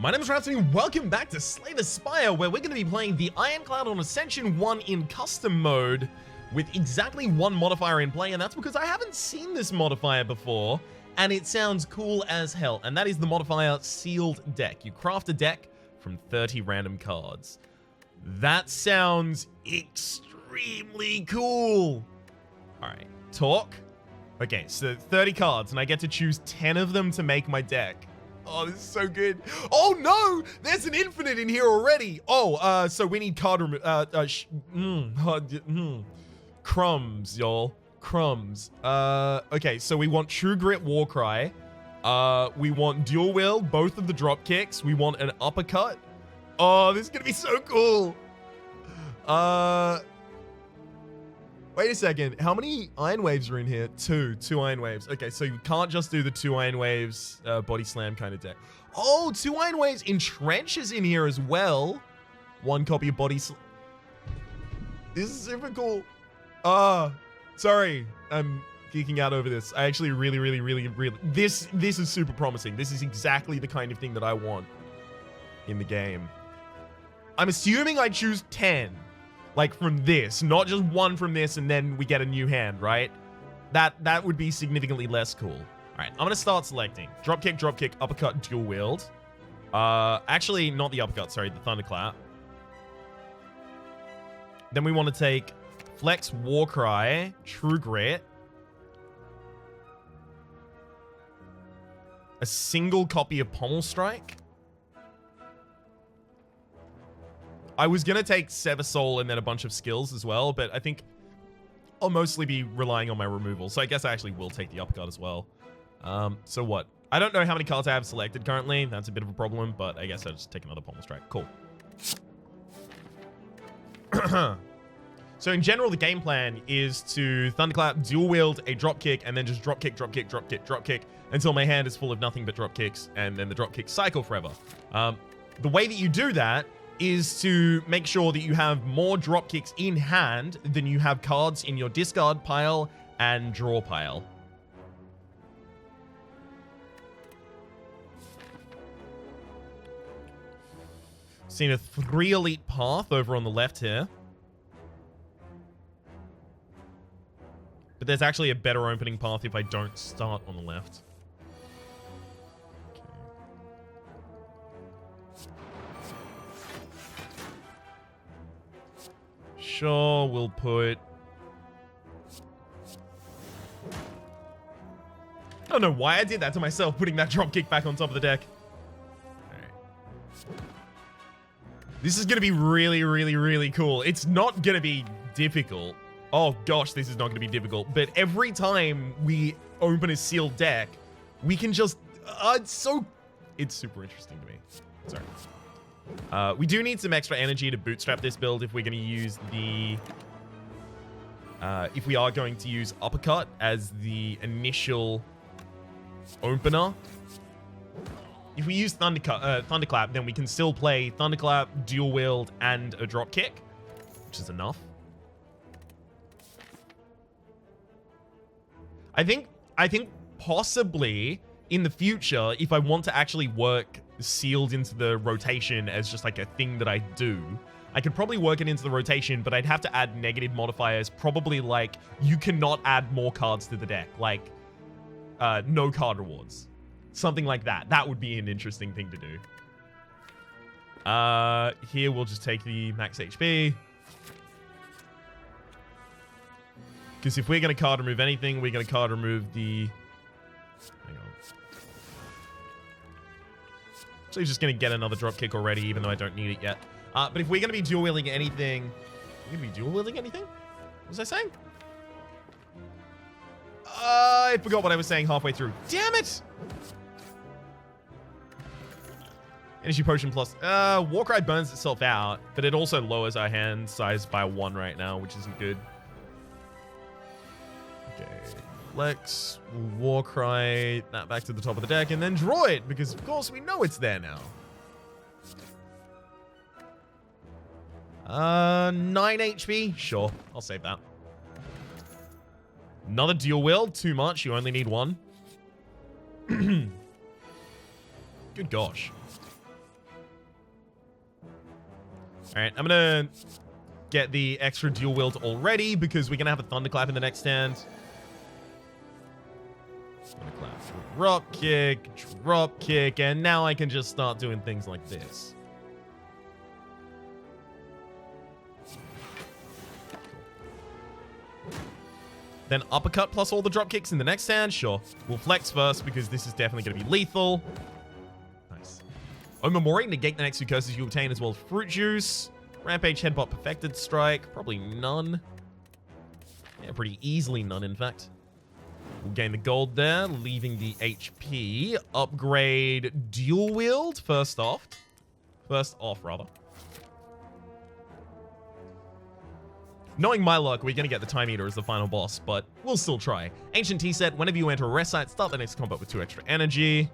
My name is Rhapsody and welcome back to Slay the Spire, where we're going to be playing the Ironclad on Ascension 1 in custom mode with exactly one modifier in play, and that's because I haven't seen this modifier before, and it sounds cool as hell, and that is the modifier Sealed Deck. You craft a deck from 30 random cards. That sounds extremely cool. Alright, talk. Okay, so 30 cards, and I get to choose 10 of them to make my deck. Oh, this is so good. Oh no, there's an infinite in here already. Oh, so we need card crumbs, y'all. Crumbs. Okay, so we want True Grit Warcry. We want Dual Wield, both of the drop kicks. We want an uppercut. Oh, this is gonna be so cool. Wait a second. How many Iron Waves are in here? Two Iron Waves. Okay, so you can't just do the 2 Iron Waves body slam kind of deck. Oh, 2 Iron Waves Entrench is in here as well. 1 copy of body slam. This is super cool. Sorry. I'm geeking out over this. I actually really, this is super promising. This is exactly the kind of thing that I want in the game. I'm assuming I choose 10. Like from this, not just 1 from this and then we get a new hand, right? That would be significantly less cool. All right, I'm gonna start selecting. Drop kick, uppercut, dual wield. Actually, not the uppercut, sorry, the thunderclap. Then we want to take flex, warcry, true grit. A single copy of pommel strike. I was going to take Sever Soul and then a bunch of skills as well, but I think I'll mostly be relying on my removal. So I guess I actually will take the uppercut as well. So what? I don't know how many cards I have selected currently. That's a bit of a problem, but I guess I'll just take another Pommel Strike. Cool. So in general, the game plan is to Thunderclap, dual wield, a drop kick, and then just drop kick until my hand is full of nothing but drop kicks, and then the drop kick cycle forever. The way that you do that is to make sure that you have more drop kicks in hand than you have cards in your discard pile and draw pile. Seen a 3 elite path over on the left here. But there's actually a better opening path if I don't start on the left. Sure, we'll put... I don't know why I did that to myself, putting that drop kick back on top of the deck. Alright. This is going to be really cool. It's not going to be difficult. Oh gosh, this is not going to be difficult. But every time we open a sealed deck, we can just... it's super interesting to me. Sorry. We do need some extra energy to bootstrap this build if we're going to use the... if we are going to use uppercut as the initial opener. If we use Thunderclap, then we can still play Thunderclap, dual wield, and a drop kick, which is enough. I think possibly in the future, if I want to actually work sealed into the rotation as just like a thing that I do, I could probably work it into the rotation, but I'd have to add negative modifiers, probably like you cannot add more cards to the deck, like no card rewards. Something like that. That would be an interesting thing to do. Here we'll just take the max HP. Because if we're going to card remove anything, we're going to card remove the... Hang on. So he's just going to get another drop kick already, even though I don't need it yet. But if we're going to be dual wielding anything... We're going to be dual wielding anything? What was I saying? I forgot what I was saying halfway through. Damn it! Energy Potion plus... Warcry burns itself out, but it also lowers our hand size by 1 right now, which isn't good. Okay. Flex, Warcry, that back to the top of the deck, and then draw it, because of course we know it's there now. 9 HP? Sure, I'll save that. Another dual wield? Too much, you only need 1. Good gosh. All right, I'm going to get the extra dual wield already because we're going to have a thunderclap in the next stand. Thunderclap, drop kick, and now I can just start doing things like this. Then uppercut plus all the drop kicks in the next stand. Sure. We'll flex first because this is definitely going to be lethal. Nice. Omamori, negate the next 2 curses you obtain as well as fruit juice. Rampage, headbutt, perfected strike. Probably none. Yeah, pretty easily none, in fact. We'll gain the gold there, leaving the HP. Upgrade dual wield first off. First off, rather. Knowing my luck, we're going to get the Time Eater as the final boss, but we'll still try. Ancient Tea set, whenever you enter a rest site, start the next combat with 2 extra energy.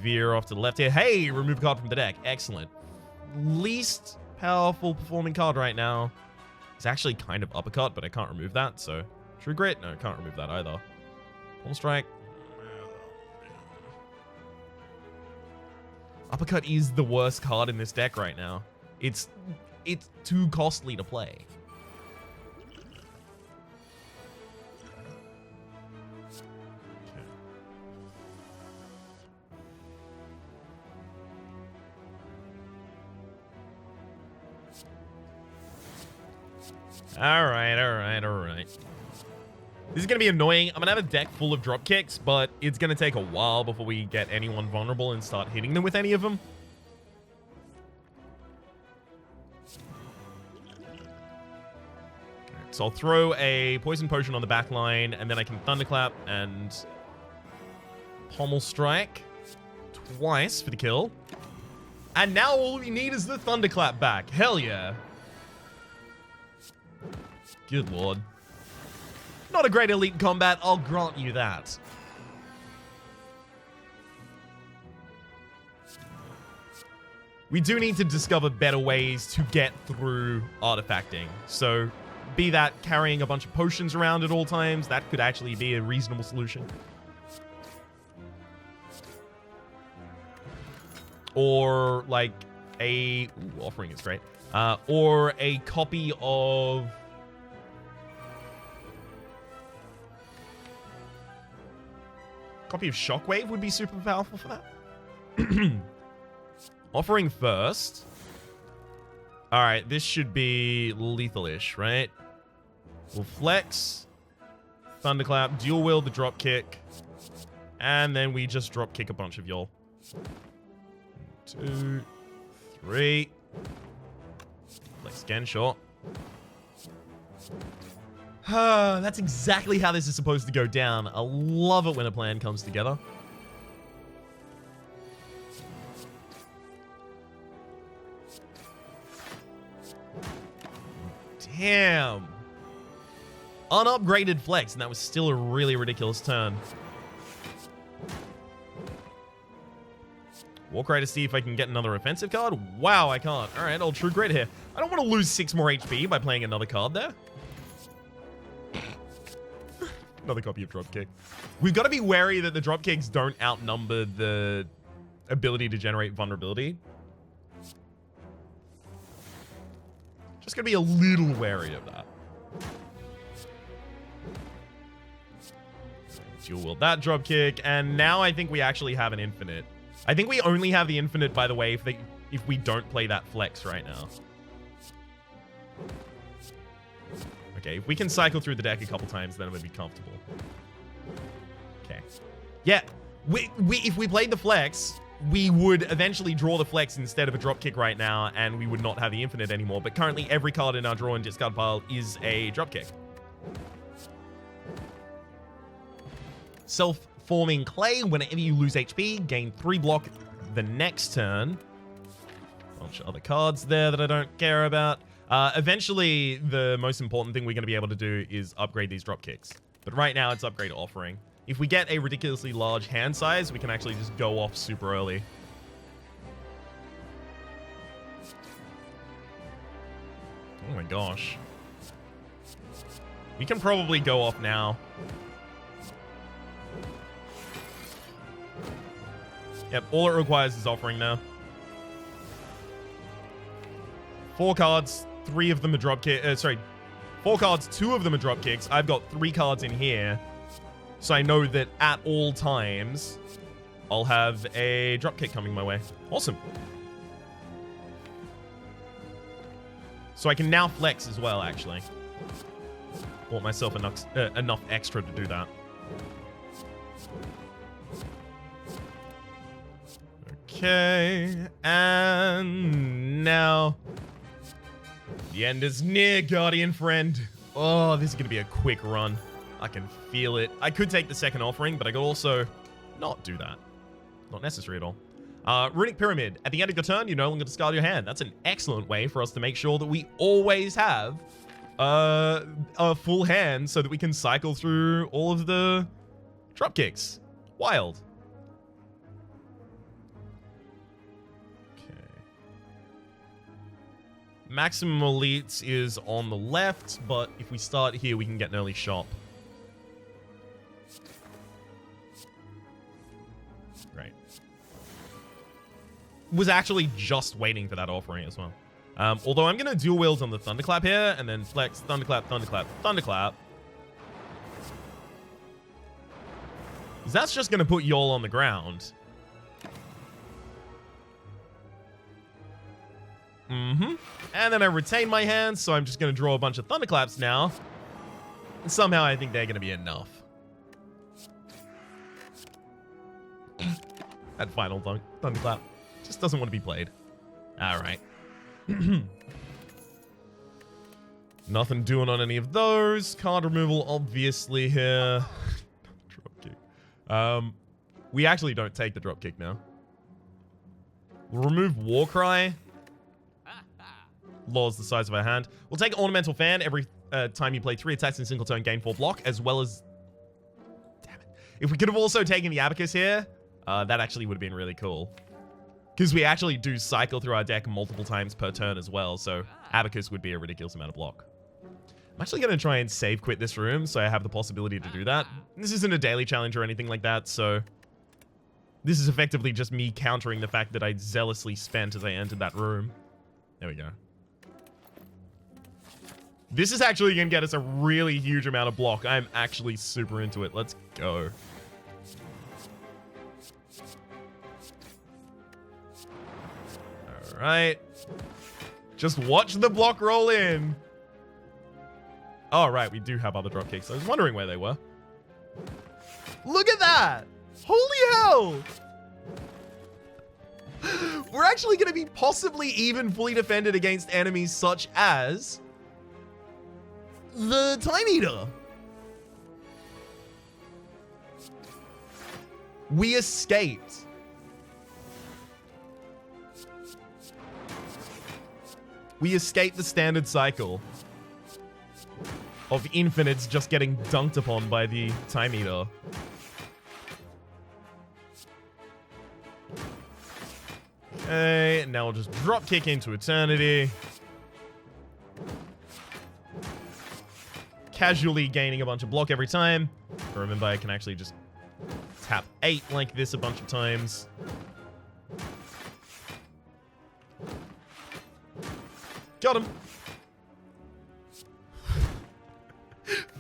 Veer off to the left here. Hey, remove a card from the deck. Excellent. Least powerful performing card right now. It's actually kind of uppercut, but I can't remove that, so... True Grit? No, I can't remove that either. Full Strike. Uppercut is the worst card in this deck right now. It's too costly to play. All right. This is going to be annoying. I'm going to have a deck full of drop kicks, but it's going to take a while before we get anyone vulnerable and start hitting them with any of them. So I'll throw a poison potion on the back line, and then I can thunderclap and pommel strike twice for the kill. And now all we need is the thunderclap back. Hell yeah. Good lord. Not a great elite combat, I'll grant you that. We do need to discover better ways to get through artifacting. So, be that carrying a bunch of potions around at all times, that could actually be a reasonable solution. Or, like, a... Ooh, offering is great. Or a copy of... Copy of Shockwave would be super powerful for that. Offering first. Alright, this should be lethal-ish, right? We'll flex. Thunderclap. Dual wield the drop kick. And then we just drop kick a bunch of y'all. 2, 3. Flex again, sure. That's exactly how this is supposed to go down. I love it when a plan comes together. Damn. Unupgraded flex, and that was still a really ridiculous turn. Walk right to see if I can get another offensive card. Wow, I can't. All right, I'll True Grit here. I don't want to lose 6 more HP by playing another card there. Another copy of Dropkick. We've got to be wary that the Dropkicks don't outnumber the ability to generate vulnerability. Just going to be a little wary of that. Dual wield that Dropkick, and now I think we actually have an infinite. I think we only have the infinite, by the way, if we don't play that flex right now. Okay, if we can cycle through the deck a couple times, then it would be comfortable. Okay. Yeah, if we played the flex, we would eventually draw the flex instead of a dropkick right now, and we would not have the infinite anymore. But currently, every card in our draw and discard pile is a dropkick. Self-forming clay. Whenever you lose HP, gain 3 block the next turn. Bunch of other cards there that I don't care about. Eventually, the most important thing we're going to be able to do is upgrade these drop kicks. But right now, it's upgrade offering. If we get a ridiculously large hand size, we can actually just go off super early. Oh my gosh. We can probably go off now. Yep, all it requires is offering now. 4 cards, 3 of them are drop kick. Sorry, 4 cards, 2 of them are drop kicks. I've got 3 cards in here, so I know that at all times I'll have a drop kick coming my way. Awesome. So I can now flex as well, actually. Bought myself enough extra to do that. Okay, and now the end is near, Guardian Friend. Oh, this is going to be a quick run. I can feel it. I could take the second offering, but I could also not do that. Not necessary at all. Runic Pyramid. At the end of your turn, you no longer discard your hand. That's an excellent way for us to make sure that we always have a full hand so that we can cycle through all of the drop kicks. Wild. Maximum elites is on the left, but if we start here, we can get an early shop. Right. Was actually just waiting for that offering as well. Although I'm going to dual wield on the Thunderclap here, and then flex, Thunderclap, Thunderclap, Thunderclap. That's just going to put y'all on the ground. And then I retain my hands, so I'm just going to draw a bunch of Thunderclaps now. And somehow I think they're going to be enough. That final Thunderclap just doesn't want to be played. Alright. Nothing doing on any of those. Card removal, obviously, here. Drop kick. We actually don't take the drop kick now. We'll remove Warcry. Lowers the size of our hand. We'll take Ornamental Fan every time you play 3 attacks in single turn, gain 4 block, as well as... Damn it. If we could have also taken the Abacus here, that actually would have been really cool. Because we actually do cycle through our deck multiple times per turn as well, so Abacus would be a ridiculous amount of block. I'm actually going to try and save quit this room, so I have the possibility to do that. This isn't a daily challenge or anything like that, so... This is effectively just me countering the fact that I zealously spent as I entered that room. There we go. This is actually going to get us a really huge amount of block. I'm actually super into it. Let's go. All right. Just watch the block roll in. Oh, right. We do have other drop kicks. I was wondering where they were. Look at that. Holy hell. We're actually going to be possibly even fully defended against enemies such as... the Time Eater. We escaped. We escaped the standard cycle of infinites just getting dunked upon by the Time Eater. Okay, now we'll just drop kick into eternity. Casually gaining a bunch of block every time. But remember, I can actually just tap 8 like this a bunch of times. Got him.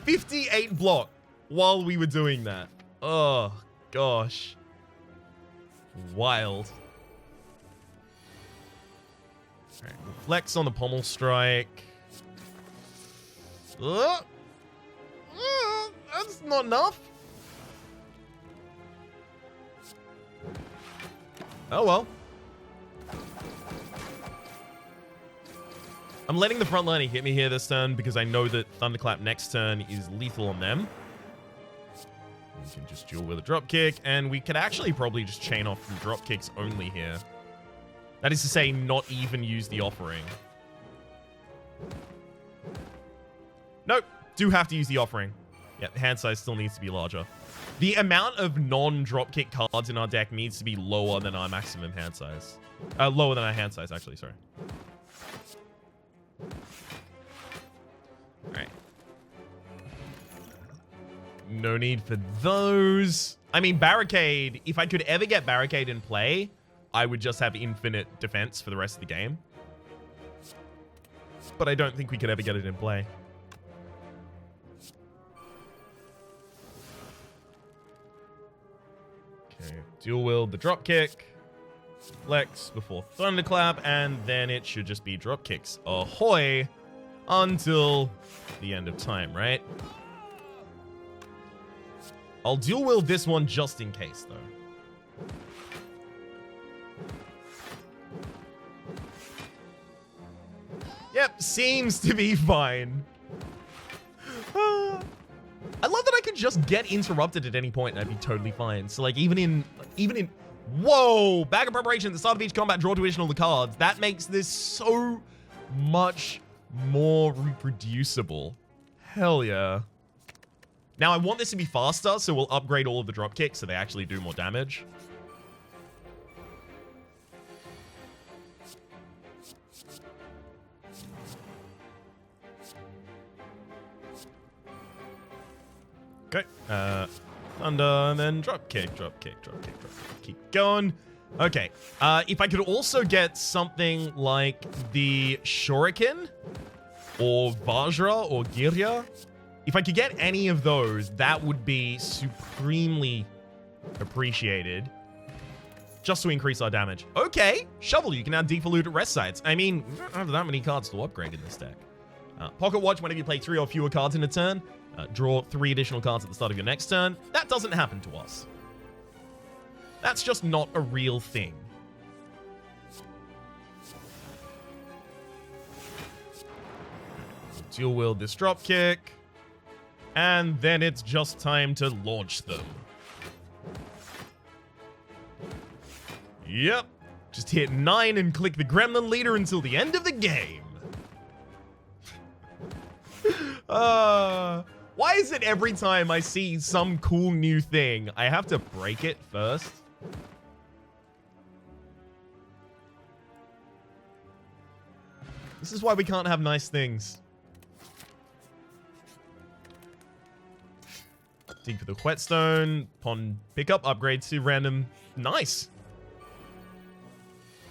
58 block while we were doing that. Oh, gosh. Wild. Alright, we'll flex on the pommel strike. That's not enough. Oh well. I'm letting the frontliner hit me here this turn because I know that Thunderclap next turn is lethal on them. We can just duel with a drop kick, and we could actually probably just chain off from drop kicks only here. That is to say, not even use the offering. Nope, do have to use the offering. Yeah, hand size still needs to be larger. The amount of non-dropkick cards in our deck needs to be lower than our maximum hand size. Lower than our hand size, actually, sorry. Alright. No need for those. I mean, Barricade, if I could ever get Barricade in play, I would just have infinite defense for the rest of the game. but I don't think we could ever get it in play. Okay, dual wield the drop kick. Flex before thunderclap, and then it should just be drop kicks. Ahoy! Until the end of time, right? I'll dual wield this one just in case, though. Yep, seems to be fine. I love that I could just get interrupted at any point and I'd be totally fine. So like even in whoa, bag of preparation at the start of each combat, draw two additional cards. That makes this so much more reproducible. Hell yeah. Now I want this to be faster, so we'll upgrade all of the drop kicks so they actually do more damage. Okay, thunder, and then drop kick, drop kick, drop kick, drop kick. Keep going. Okay, if I could also get something like the Shuriken, or Vajra, or Girya, if I could get any of those, that would be supremely appreciated. Just to increase our damage. Okay, Shovel, you can now default at rest sites. I mean, we don't have that many cards to upgrade in this deck. Pocket Watch, whenever you play 3 or fewer cards in a turn, draw 3 additional cards at the start of your next turn. That doesn't happen to us. That's just not a real thing. Dual wield this drop kick. And then it's just time to launch them. Yep. Just hit 9 and click the Gremlin leader until the end of the game. Why is it every time I see some cool new thing, I have to break it first? This is why we can't have nice things. Dig for the whetstone. Upon pickup, upgrade to random. Nice.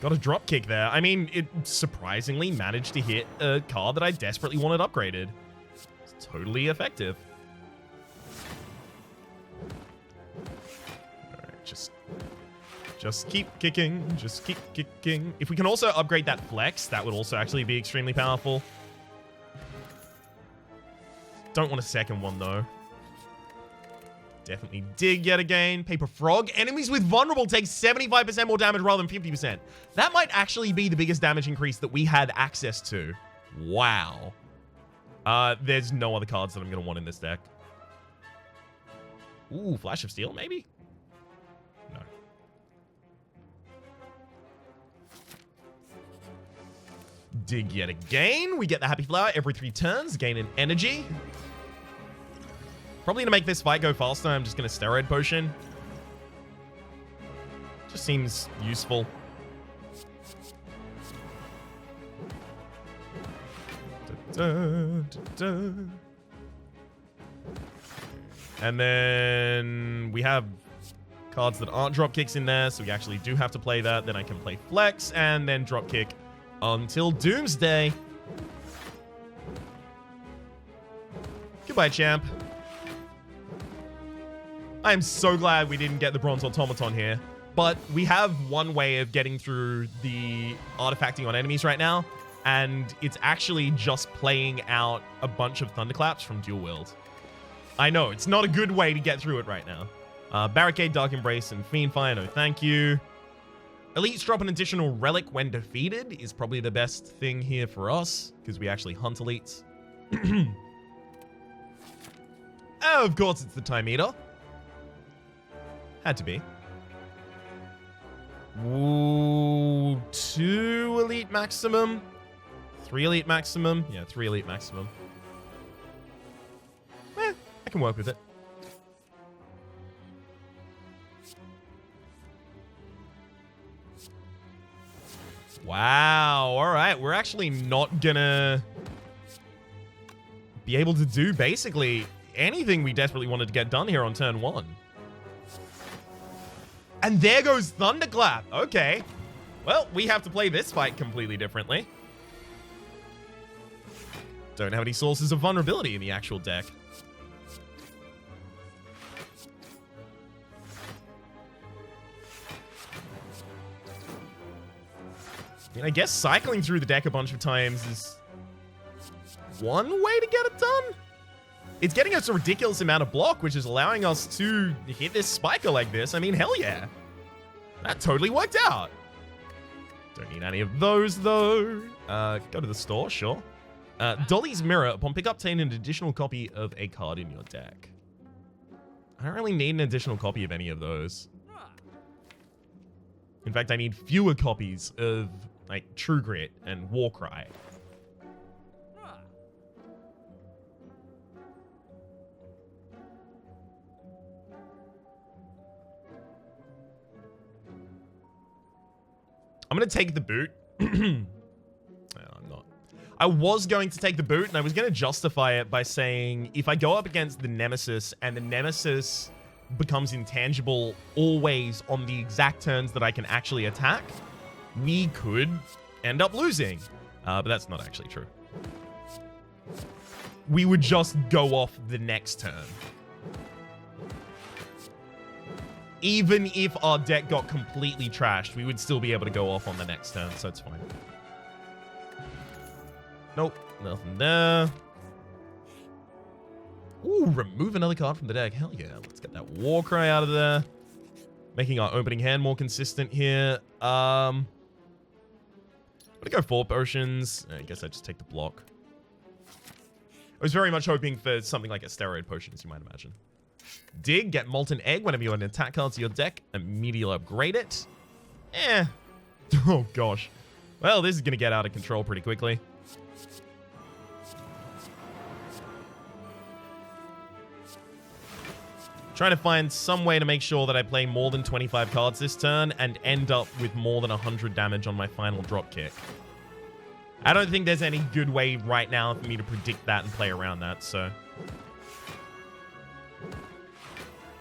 Got a drop kick there. I mean, it surprisingly managed to hit a card that I desperately wanted upgraded. It's totally effective. Alright, just keep kicking. Just keep kicking. If we can also upgrade that flex, that would also actually be extremely powerful. Don't want a second one, though. Definitely dig yet again. Paper Frog. Enemies with vulnerable take 75% more damage rather than 50%. That might actually be the biggest damage increase that we had access to. Wow. There's no other cards that I'm going to want in this deck. Ooh, Flash of Steel, maybe? No. Dig yet again. We get the Happy Flower every 3 turns. Gain an energy. Probably to make this fight go faster, I'm just going to Steroid Potion. Just seems useful. And then we have cards that aren't drop kicks in there, so we actually do have to play that. Then I can play Flex and then drop kick until Doomsday. Goodbye, champ. I'm so glad we didn't get the Bronze Automaton here. But we have one way of getting through the artifacting on enemies right now. And it's actually just playing out a bunch of Thunderclaps from Dual Wield. I know, it's not a good way to get through it right now. Barricade, Dark Embrace, and Fiendfire, no thank you. Elites drop an additional relic when defeated is probably the best thing here for us. Because we actually hunt elites. Of course it's the Time Eater. Had to be. Ooh, 2 elite maximum. 3 elite maximum. Yeah, 3 elite maximum. I can work with it. Wow. All right. We're actually not gonna be able to do basically anything we desperately wanted to get done here on turn 1. And there goes Thunderclap. Okay. Well, we have to play this fight completely differently. Don't have any sources of vulnerability in the actual deck. I mean, I guess cycling through the deck a bunch of times is one way to get it done. It's getting us a ridiculous amount of block, which is allowing us to hit this spiker like this. I mean, hell yeah. That totally worked out. Don't need any of those, though. Go to the store, sure. Dolly's Mirror. Upon pickup, obtain an additional copy of a card in your deck. I don't really need an additional copy of any of those. In fact, I need fewer copies of, like, True Grit and Warcry. I'm going to take the boot. No, I'm not. I was going to take the boot, and I was going to justify it by saying if I go up against the Nemesis, and the Nemesis becomes intangible always on the exact turns that I can actually attack, we could end up losing. But that's not actually true. We would just go off the next turn. Even if our deck got completely trashed, we would still be able to go off on the next turn, so it's fine. Nope, nothing there. Ooh, remove another card from the deck. Hell yeah, let's get that Warcry out of there. Making our opening hand more consistent here. I'm gonna go 4 potions. I guess I just take the block. I was very much hoping for something like a steroid potion, as you might imagine. Dig, get Molten Egg whenever you add an attack card to your deck. Immediately upgrade it. Oh gosh. Well, this is gonna get out of control pretty quickly. Trying to find some way to make sure that I play more than 25 cards this turn and end up with more than 100 damage on my final dropkick. I don't think there's any good way right now for me to predict that and play around that, so...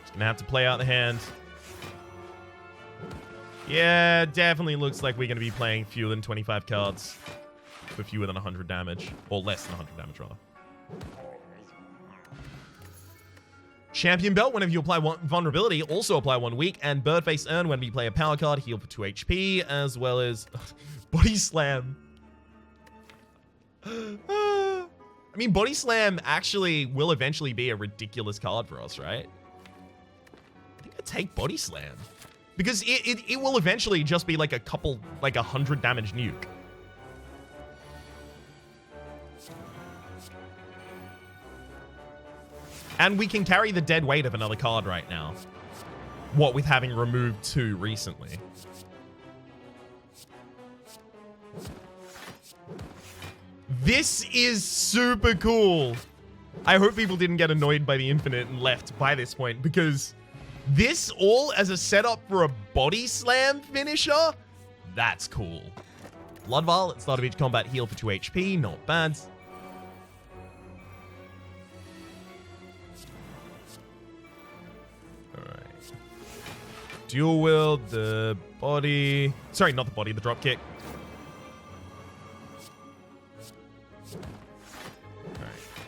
just gonna have to play out the hand. Yeah, definitely looks like we're gonna be playing fewer than 25 cards for fewer than 100 damage. Or less than 100 damage, rather. Champion Belt, whenever you apply one vulnerability, also apply 1 weak, and Birdface Urn, whenever you play a power card, heal for 2 HP, as well as Body Slam. I mean, Body Slam actually will eventually be a ridiculous card for us, right? I think I take Body Slam. Because it will eventually just be like a couple, like 100 damage nuke. And we can carry the dead weight of another card right now. What with having removed 2 recently. This is super cool. I hope people didn't get annoyed by the infinite and left by this point, because this all as a setup for a Body Slam finisher? That's cool. Blood Vial at start of each combat, heal for 2 HP, not bad. Alright. Dual wield the body. Sorry, not the body, the dropkick.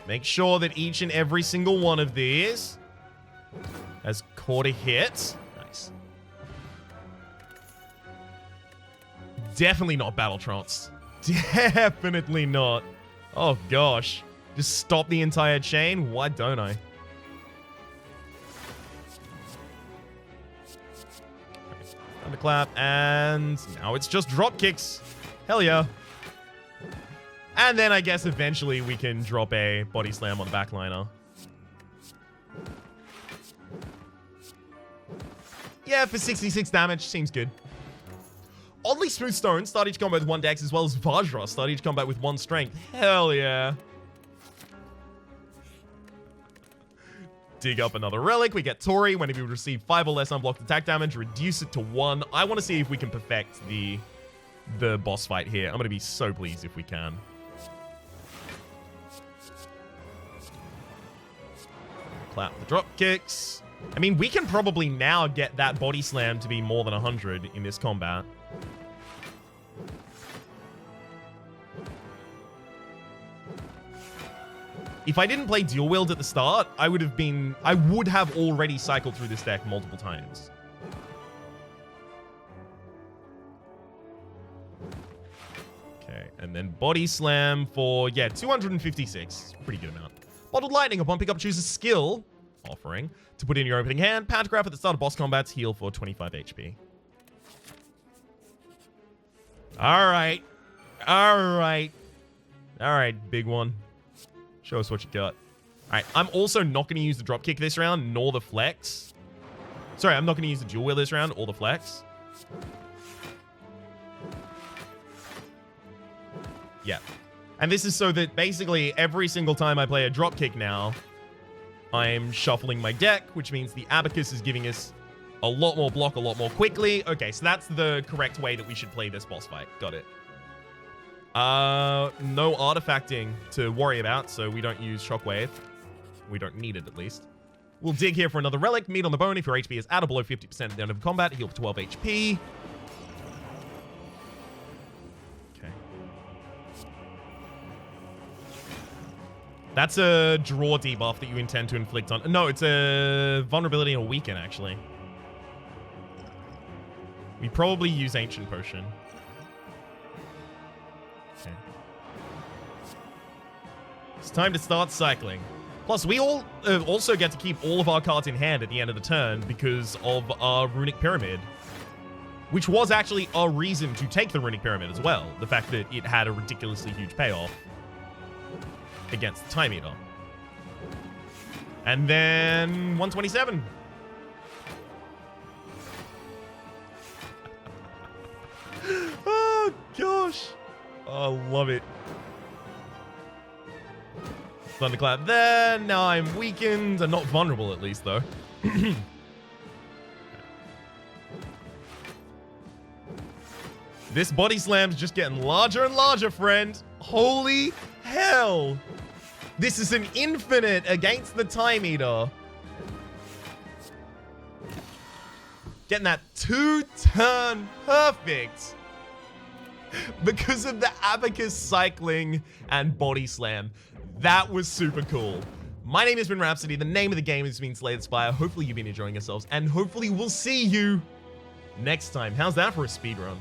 Make sure that each and every single one of these has caught a hit. Nice. Definitely not Battle Trance. Definitely not. Oh, gosh. Just stop the entire chain? Why don't I? Thunderclap, and now it's just drop kicks. Hell yeah. And then I guess eventually we can drop a Body Slam on the backliner. Yeah, for 66 damage, seems good. Oddly Smooth Stone, start each combat with 1 dex, as well as Vajra, start each combat with 1 strength. Hell yeah. Dig up another relic, we get Tori. Whenever you receive 5 or less unblocked attack damage, reduce it to 1. I want to see if we can perfect the boss fight here. I'm going to be so pleased if we can. Clap the drop kicks. I mean, we can probably now get that Body Slam to be more than 100 in this combat. If I didn't play Dual Wield at the start, I would have already cycled through this deck multiple times. Okay, and then Body Slam for, yeah, 256. Pretty good amount. Bottled Lightning. Upon pickup, choose a skill offering to put in your opening hand. Pantograph at the start of boss combats. Heal for 25 HP. Alright. Alright. Alright, big one. Show us what you got. Alright, I'm also not going to use the dropkick this round, nor the flex. Sorry, I'm not going to use the dual wheel this round, or the flex. Yeah. And this is so that basically every single time I play a dropkick now, I'm shuffling my deck, which means the Abacus is giving us a lot more block, a lot more quickly. Okay, so that's the correct way that we should play this boss fight. Got it. No artifacting to worry about, so we don't use Shockwave. We don't need it, at least. We'll dig here for another relic. Meat on the bone. If your HP is at or below 50% at the end of combat, heal for 12 HP. Okay. That's a draw debuff that you intend to inflict on... No, it's a vulnerability and a weaken, actually. We probably use Ancient Potion. Okay. It's time to start cycling. Plus, we all also get to keep all of our cards in hand at the end of the turn because of our Runic Pyramid. Which was actually a reason to take the Runic Pyramid as well. The fact that it had a ridiculously huge payoff against the Time Eater. And then 127. Oh, gosh. Oh, love it. Thunderclap there. Now I'm weakened. I'm not vulnerable, at least, though. This body slam's just getting larger and larger, friend. Holy hell. This is an infinite against the Time Eater. Getting that 2-turn perfect because of the Abacus cycling and body slam. That was super cool. My name has been Rhapsody. The name of the game has been Slay the Spire. Hopefully you've been enjoying yourselves, and hopefully we'll see you next time. How's that for a speedrun?